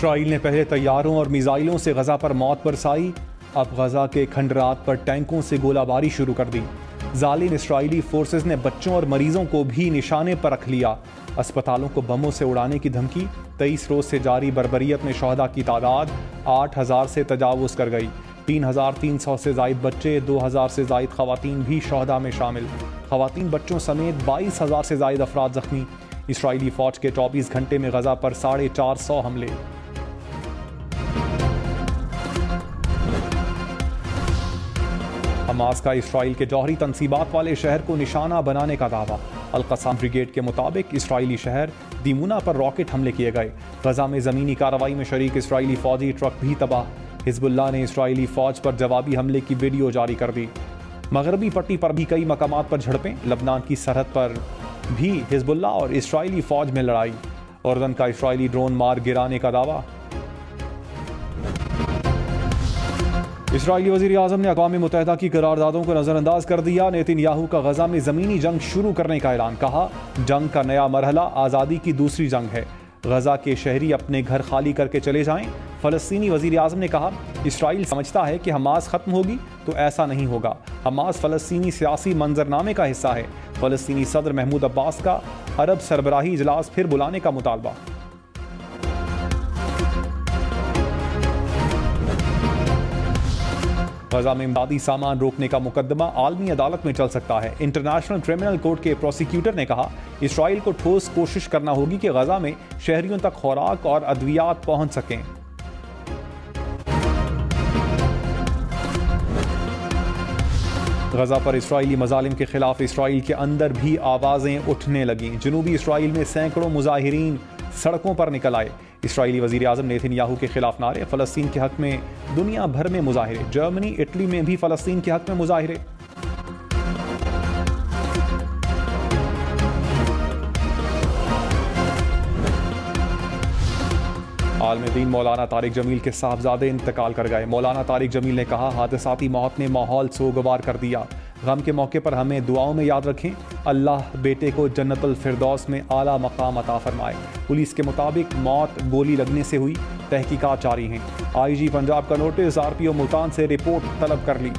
Israel ने पहले तैयारों और मिसाइलों से गजा पर मौत बरसाई, अब गजा के खंडरात पर टैंकों से गोलाबारी शुरू कर दी। जालिम इसराइली फोर्सेस ने बच्चों और मरीजों को भी निशाने पर रख लिया। अस्पतालों को बमों से उड़ाने की धमकी। 23 रोज से जारी बर्बरियत में शहदा की तादाद 8000 से तजावुज़ कर गई। 3300 से जायद बच्चे, 2000 से जायद खवातीन भी शहदा में शामिल। खवातीन बच्चों समेत 22000 से जायद अफराद जख्मी। इसराइली फौज के 24 घंटे में गजा पर 450 हमले। हमास का इसराइल के जौहरी तंसीबात वाले शहर को निशाना बनाने का दावा। अल-क़स्साम ब्रिगेड के मुताबिक इसराइली शहर दीमुना पर रॉकेट हमले किए गए। गजा में ज़मीनी कार्रवाई में शरीक इसराइली फौजी ट्रक भी तबाह। हिजबुल्लाह ने इसराइली फौज पर जवाबी हमले की वीडियो जारी कर दी। मगरबी पट्टी पर भी कई मकामात पर झड़पें। लबनान की सरहद पर भी हिजबुल्लाह और इसराइली फौज में लड़ाई। उर्दन का इसराइली ड्रोन मार गिराने का दावा। इसराइली वज़ीर आज़म ने अक़वाम मुत्तहिदा की करारदादों को नज़रअंदाज कर दिया। नेतन्याहू का गजा में ज़मीनी जंग शुरू करने का ऐलान। कहा, जंग का नया मरहला आज़ादी की दूसरी जंग है। गजा के शहरी अपने घर खाली करके चले जाएं। फ़लस्तीनी वज़ीर आज़म ने कहा, इसराइल समझता है कि हमास ख़त्म होगी, तो ऐसा नहीं होगा। हमास फ़लस्तीनी सियासी मंजरनामे का हिस्सा है। फ़लस्तीनी सदर महमूद अब्बास का अरब सरबराही इजलास फिर बुलाने का मुतालबा। गजा में इमदादी सामान रोकने का मुकदमा आलमी अदालत में चल सकता है। इंटरनेशनल क्रिमिनल कोर्ट के प्रोसिक्यूटर ने कहा, इसराइल को ठोस कोशिश करना होगी कि गजा में शहरियों तक खुराक और अद्वियात पहुंच सकें। गजा पर इसराइली मजालिम के खिलाफ इसराइल के अंदर भी आवाज़ें उठने लगीं। जनूबी इसराइल में सैकड़ों मुजाहिरीन सड़कों पर निकल आए। इसराइली वज़ीर आज़म नेतन्याहू के खिलाफ नारे। फ़लस्तीन के हक़ में दुनिया भर में मुजाहिरे। जर्मनी, इटली में भी फ़लस्तीन के हक़ में मुजाहिरे। आलम दीन मौलाना तारिक जमील के साहबजादे इंतकाल कर गए। मौलाना तारिक जमील ने कहा, हादसाती मौत ने माहौल सोगवार कर दिया। गम के मौके पर हमें दुआओं में याद रखें। अल्लाह बेटे को जन्नतुल फिरदौस में आला मकाम अता फरमाए। पुलिस के मुताबिक मौत गोली लगने से हुई। तहकीकात जारी हैं। आईजी पंजाब का नोटिस। आरपीओ मुल्तान से रिपोर्ट तलब कर ली।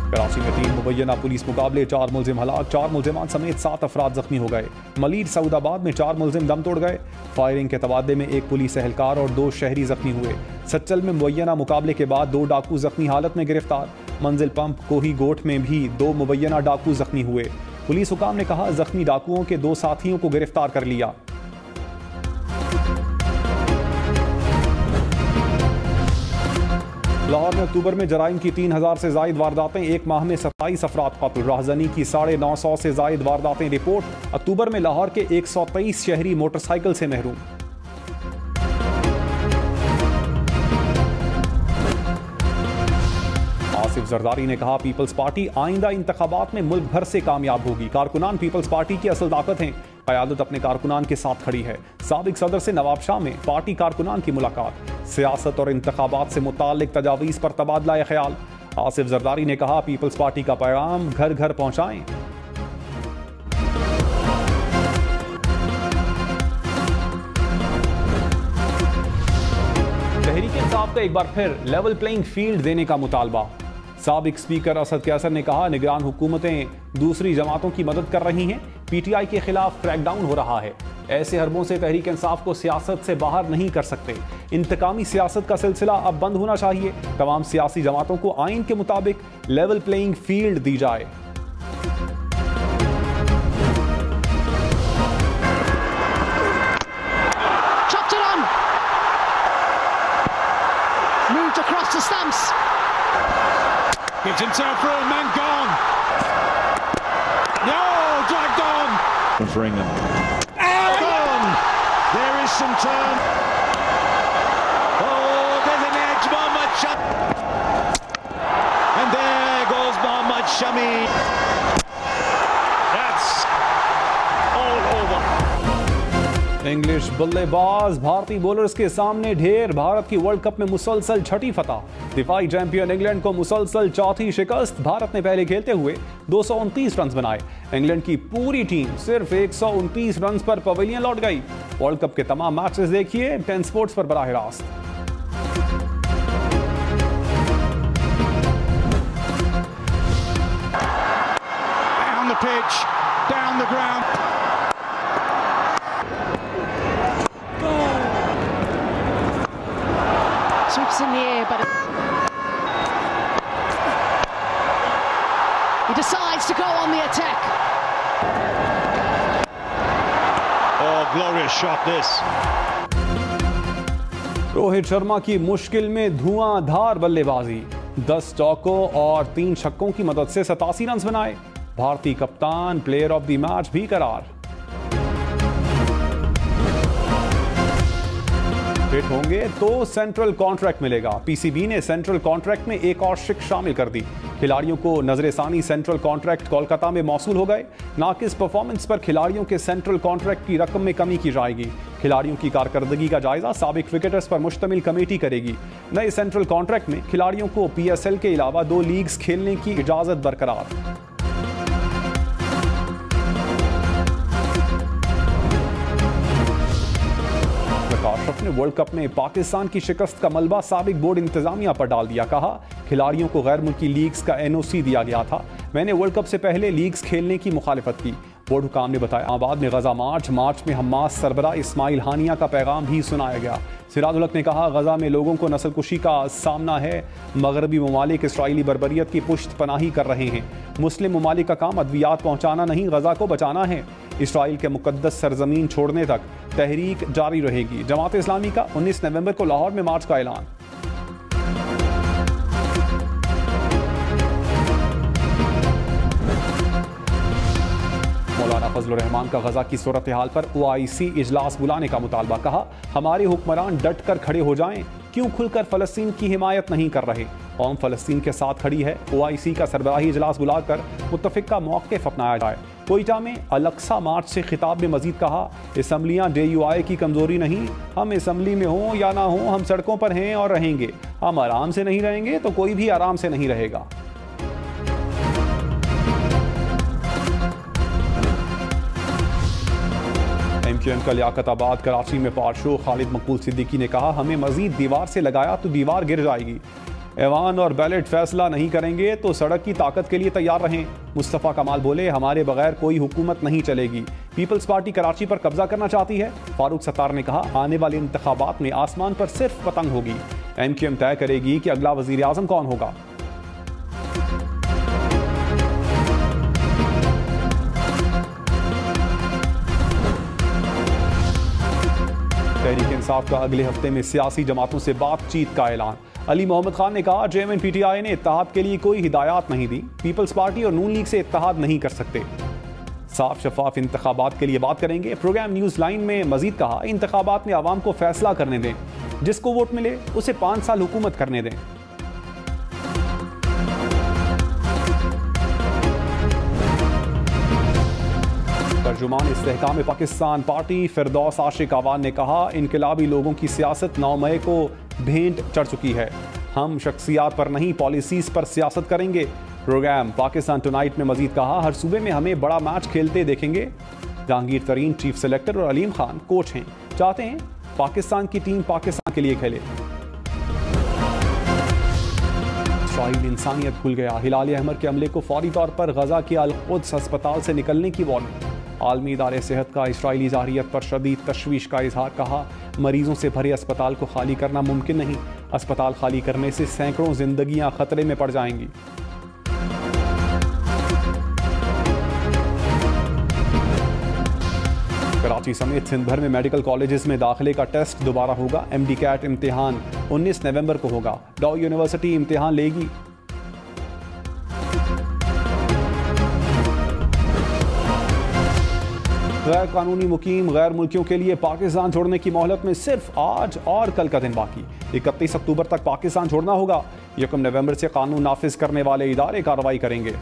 कराची में 3 मुबैना पुलिस मुकाबले, 4 मुलजिम हलाक, 4 मुलजिमान समेत 7 अफराद जख्मी हो गए। मलीर सऊदाबाद में 4 मुलजिम दम तोड़ गए। फायरिंग के तबादले में 1 पुलिस एहलकार और 2 शहरी जख्मी हुए। सच्चल में मुबैना मुकाबले के बाद 2 डाकू जख्मी हालत में गिरफ्तार। मंजिल पंप कोही गोट में भी 2 मुबैना डाकू जख्मी हुए। पुलिस हुकाम ने कहा, जख्मी डाकुओं के 2 साथियों को गिरफ्तार कर लिया। लाहौर में अक्टूबर में जराइम की 3000 से जायद वारदातें। 1 माह में 27 अफराद कत्ल। राहजनी की 950 से जायद वारदातें रिपोर्ट। अक्टूबर में लाहौर के 123 शहरी मोटरसाइकिल से महरूम। आसिफ जरदारी ने कहा, पीपल्स पार्टी आइंदा इंतखाबात में मुल्क भर से कामयाब होगी। कारकुनान पीपल्स पार्टी की असल ताकत हैं। क़यादत अपने कारकुनान के साथ खड़ी है। साबिक सदर से नवाब शाह में पार्टी कारकुनान की मुलाकात। सियासत और इंतखाबात से मुताल्लिक तजावीज़ पर तबादला ख्याल। आसिफ जरदारी ने कहा, पीपल्स पार्टी का पैगाम घर घर पहुंचाएं। तहरीक इंसाफ का एक बार फिर लेवल प्लेइंग फील्ड देने का मुतालबा। साबिक स्पीकर असद कैसर ने कहा, निगरान हुकूमतें दूसरी जमातों की मदद कर रही हैं। पीटीआई के खिलाफ क्रैकडाउन हो रहा है। ऐसे हरबों से तहरीक इंसाफ को सियासत से बाहर नहीं कर सकते। इंतकामी सियासत का सिलसिला अब बंद होना चाहिए। तमाम सियासी जमातों को आइन के मुताबिक लेवल प्लेइंग फील्ड दी जाए। Gives himself through, man gone. No, dragged on. Fringham. On. There is some turn. Oh, there's an edge, Mohammad Shami. And there goes Mohammad Shami. That's all over. English बल्लेबाज भारतीय bowlers के सामने ढेर। भारत की world cup में मुसलसल छठी फतह। दिफाई champion England को मुसलसल चौथी शिकस्त। भारत ने पहले खेलते हुए 229 रन बनाए। इंग्लैंड की पूरी टीम सिर्फ 129 रन पर पवेलियन लौट गई। वर्ल्ड कप के तमाम मैचेस देखिए 10 स्पोर्ट्स पर बराह रास्त। Down the pitch, down the ground. Sweeps in the air, but he decides to go on the attack. Oh, glorious shot this. Rohit Sharma की मुश्किल में धुआंधार बल्लेबाजी। 10 चौकों और 3 छक्कों की मदद से 87 रन बनाए। भारतीय कप्तान प्लेयर ऑफ द मैच भी करार। फिट होंगे तो सेंट्रल कॉन्ट्रैक्ट मिलेगा। पीसीबी ने सेंट्रल कॉन्ट्रैक्ट में एक और शिक शामिल कर दी। खिलाड़ियों को नजरसानी सेंट्रल कॉन्ट्रैक्ट कोलकाता में मौसूल हो गए। नाकिस परफॉर्मेंस पर खिलाड़ियों के सेंट्रल कॉन्ट्रैक्ट की रकम में कमी की जाएगी। खिलाड़ियों की कारकर्दगी का जायजा साबिक क्रिकेटर्स पर मुश्तमिल कमेटी करेगी। नए सेंट्रल कॉन्ट्रैक्ट में खिलाड़ियों को पीएसएल के अलावा 2 लीग्स खेलने की इजाजत बरकरार। अशरफ ने वर्ल्ड कप में पाकिस्तान की शिकस्त का मलबा साबिक बोर्ड इंतजामिया पर डाल दिया। कहा, खिलाड़ियों को गैर मुल्की लीग्स का एनओसी दिया गया था। मैंने वर्ल्ड कप से पहले लीग्स खेलने की मुखालिफत की। बोर्ड हुकाम ने बताया। आबाद में गजा मार्च में हमास सरबरा इस्माइल हानिया का पैगाम भी सुनाया गया। सिराज उल हक ने कहा, गजा में लोगों को नस्ल कुशी का सामना है। मगरबी ममालिक इसराइली बर्बरियत की पुश्त पनाही कर रहे हैं। मुस्लिम ममालिक का काम अद्वियात पहुंचाना नहीं, गजा को बचाना है। इसराइल के मुकद्दस सरजमीन छोड़ने तक तहरीक जारी रहेगी। जमात इस्लामी का 19 नवंबर को लाहौर में मार्च का ऐलान। मौलाना फजलुर रहमान का गजा की सूरत हाल पर ओआईसी इजलास बुलाने का मुतालबा। कहा, हमारे हुक्मरान डट कर खड़े हो जाएं। क्यों खुलकर फलस्तीन की हिमायत नहीं कर रहे? कौम फलस्तीन के साथ खड़ी है। ओआईसी का सरबराही इजलास बुलाकर मुत्तफिका मौक़िफ़ अपनाया जाए। कोयटा में अलक्सा मार्च से खिताब में मजीद कहा, असम्बलियाँ DUI की कमजोरी नहीं। हम असम्बली में हों या ना हों, हम सड़कों पर हैं और रहेंगे। हम आराम से नहीं रहेंगे तो कोई भी आराम से नहीं रहेगा। एमक्यूएम का लियाकताबाद कराची में पार शो खालिद मकबूल सिद्दीकी ने कहा, हमें मजीद दीवार से लगाया तो दीवार गिर जाएगी। ऐवान और बैलेट फैसला नहीं करेंगे तो सड़क की ताकत के लिए तैयार रहें। मुस्तफ़ा कमाल बोले, हमारे बगैर कोई हुकूमत नहीं चलेगी। पीपल्स पार्टी कराची पर कब्जा करना चाहती है। फारूक सत्तार ने कहा, आने वाले इंतखाबात में आसमान पर सिर्फ पतंग होगी। एमक्यूएम तय करेगी कि अगला वजीर आज़म कौन होगा। तहरीक इंसाफ का अगले हफ्ते में सियासी जमातों से बातचीत का ऐलान। अली मोहम्मद खान ने कहा, चेयरमैन PTI ने इत्तेहाद के लिए कोई हिदायत नहीं दी। पीपल्स पार्टी और नून लीग से इत्तेहाद नहीं कर सकते। साफ शफाफ इंतखाबात के लिए बात करेंगे। प्रोग्राम न्यूज़ लाइन में मजीद कहा, इंतखाबात में आवाम को फैसला करने दें। जिसको वोट मिले उसे 5 साल हुकूमत करने दें। तर्जुमान इस्तेहकाम पाकिस्तान पार्टी फिरदौस आशिक आवान ने कहा, इनकलाबी लोगों की सियासत 9 मई को भेंट चढ़ चुकी है। हम शख्सियात पर नहीं पॉलिसीज पर सियासत करेंगे। प्रोग्राम पाकिस्तान टुनाइट में मजीद कहा, हर सूबे में हमें बड़ा मैच खेलते देखेंगे। जहांगीर तरीन चीफ सेलेक्टर और अलीम खान कोच हैं। चाहते हैं पाकिस्तान की टीम पाकिस्तान के लिए खेले। इसराइल इंसानियत भूल गया। हिलाल अहमर के अमले को फौरी तौर पर गजा के अल-कुद्स अस्पताल से निकलने की वार्निंग। आलमी इदारे सेहत का इसराइली जारियत पर शदीद तशवीश का इजहार। कहा, मरीजों से भरे अस्पताल को खाली करना मुमकिन नहीं। अस्पताल खाली करने से सैकड़ों जिंदगियां खतरे में पड़ जाएंगी। कराची समेत सिंध भर में मेडिकल कॉलेजेस में दाखिले का टेस्ट दोबारा होगा। MD कैट इम्तिहान 19 नवंबर को होगा। डॉ यूनिवर्सिटी इम्तिहान लेगी। गैर कानूनी मुकीम गैर मुल्कियों के लिए पाकिस्तान छोड़ने की मोहलत में सिर्फ आज और कल का दिन बाकी। 31 अक्टूबर तक पाकिस्तान छोड़ना होगा। 1 नवंबर से कानून नाफिज करने वाले इदारे कार्रवाई करेंगे।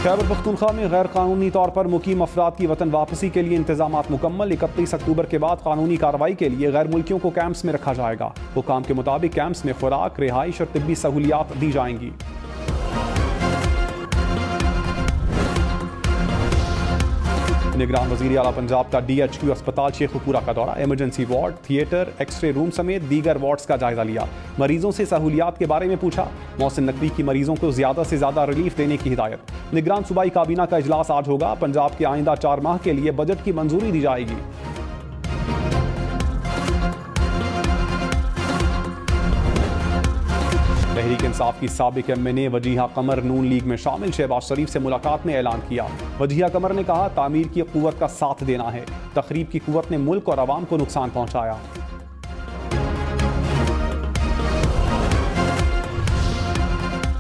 खैबर पख्तूनख्वा में गैर कानूनी तौर पर मुकीम अफराद की वतन वापसी के लिए इंतजाम मुकम्मल। 31 अक्टूबर के बाद कानूनी कार्रवाई के लिए गैर मुल्कियों को कैंप्स में रखा जाएगा। हुकाम के मुताबिक कैंप्स में खुराक, रिहाइश और तिब्बी सहूलियात दी जाएंगी। निगरान वज़ीर आला पंजाब का DHQ अस्पताल शेखुपुरा का दौरा, emergency ward, theatre, X-ray room समेत दीगर वार्ड्स का जायजा लिया। मरीजों से सहूलियात के बारे में पूछा। मौसिन नकवी की मरीजों को ज्यादा से ज्यादा रिलीफ देने की हिदायत। निगरान सूबाई काबीना का इजलास आज होगा। पंजाब के आइंदा 4 माह के लिए बजट की मंजूरी दी जाएगी। तहरीक इंसाफ की साबिक MNA वजीहा कमर नून लीग में शामिल शहबाज शरीफ से मुलाकात में ऐलान किया। वजीहा कमर ने कहा, तामीर की कुव्वत का साथ देना है। तखरीब की कुव्वत ने मुल्क और आवाम को नुकसान पहुंचाया।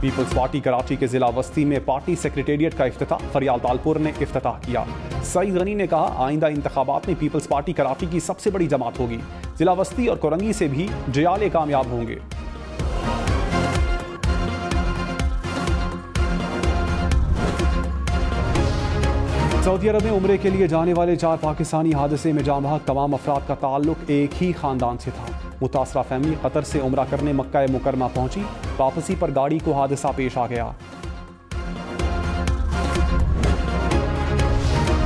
पीपल्स पार्टी कराची के जिला वस्ती में पार्टी सेक्रेटेरिएट का इफ्तिताह फरियाल तालपुर ने इफ्तिताह किया। सईद गनी ने कहा, आइंदा इंतखाबात में पीपल्स पार्टी कराची की सबसे बड़ी जमात होगी। जिला वस्ती और कोरंगी से भी जयाले कामयाब होंगे। सऊदी अरब में उम्रे के लिए जाने वाले 4 पाकिस्तानी हादसे में जाँ बहक तमाम अफराद का ताल्लुक एक ही खानदान से था। मुतासरा फैमिली कतर से उम्रा करने मक्का मुकरमा पहुंची। वापसी पर गाड़ी को हादसा पेश आ गया।